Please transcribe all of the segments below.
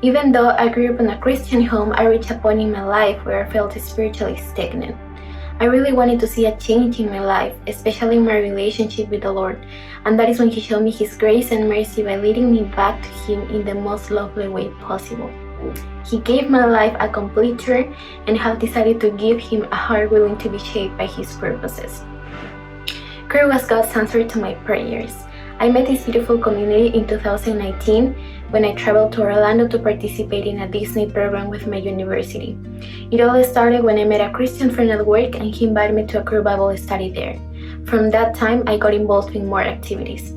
Even though I grew up in a Christian home, I reached a point in my life where I felt spiritually stagnant. I really wanted to see a change in my life, especially in my relationship with the Lord, and that is when He showed me His grace and mercy by leading me back to Him in the most lovely way possible. He gave my life a complete turn and have decided to give Him a heart willing to be shaped by His purposes. Cru was God's answer to my prayers. I met this beautiful community in 2019 when I traveled to Orlando to participate in a Disney program with my university. It all started when I met a Christian friend at work and he invited me to a Cru Bible study there. From that time, I got involved in more activities.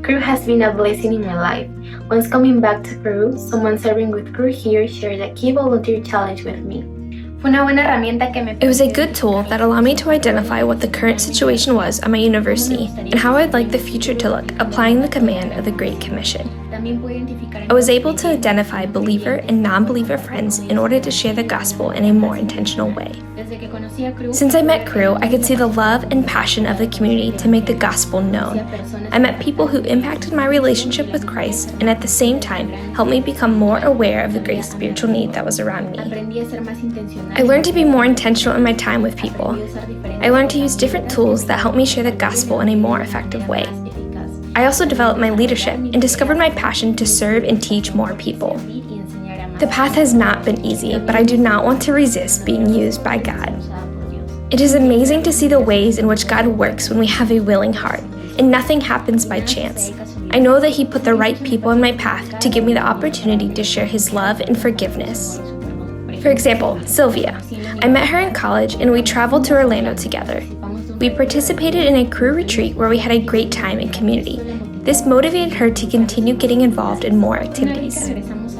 Cru has been a blessing in my life. Once coming back to Peru, someone serving with Cru here shared a key volunteer challenge with me. It was a good tool that allowed me to identify what the current situation was at my university and how I'd like the future to look, applying the command of the Great Commission. I was able to identify believer and non-believer friends in order to share the gospel in a more intentional way. Since I met Cru, I could see the love and passion of the community to make the gospel known. I met people who impacted my relationship with Christ and at the same time helped me become more aware of the great spiritual need that was around me. I learned to be more intentional in my time with people. I learned to use different tools that help me share the gospel in a more effective way. I also developed my leadership and discovered my passion to serve and teach more people. The path has not been easy, but I do not want to resist being used by God. It is amazing to see the ways in which God works when we have a willing heart, and nothing happens by chance. I know that He put the right people in my path to give me the opportunity to share His love and forgiveness. For example, Sylvia. I met her in college and we traveled to Orlando together. We participated in a Cru retreat where we had a great time in community. This motivated her to continue getting involved in more activities.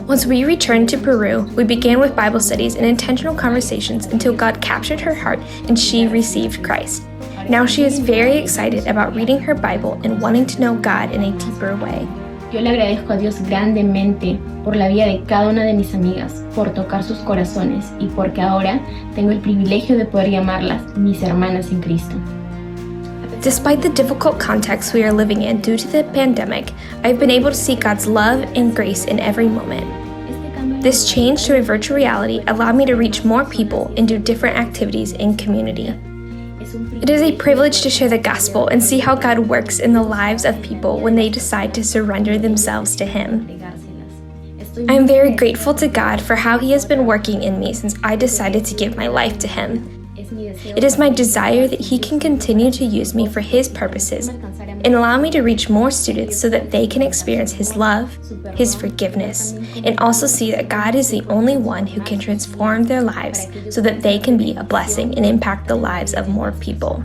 Once we returned to Peru, we began with Bible studies and intentional conversations until God captured her heart and she received Christ. Now she is very excited about reading her Bible and wanting to know God in a deeper way. Yo le agradezco a Dios grandemente por la vida de cada una de mis amigas, por tocar sus corazones y porque ahora tengo el privilegio de poder llamarlas mis hermanas en Cristo. Despite the difficult context we are living in due to the pandemic, I've been able to see God's love and grace in every moment. This change to a virtual reality allowed me to reach more people and do different activities in community. It is a privilege to share the gospel and see how God works in the lives of people when they decide to surrender themselves to Him. I am very grateful to God for how He has been working in me since I decided to give my life to Him. It is my desire that He can continue to use me for His purposes and allow me to reach more students so that they can experience His love, His forgiveness, and also see that God is the only one who can transform their lives so that they can be a blessing and impact the lives of more people.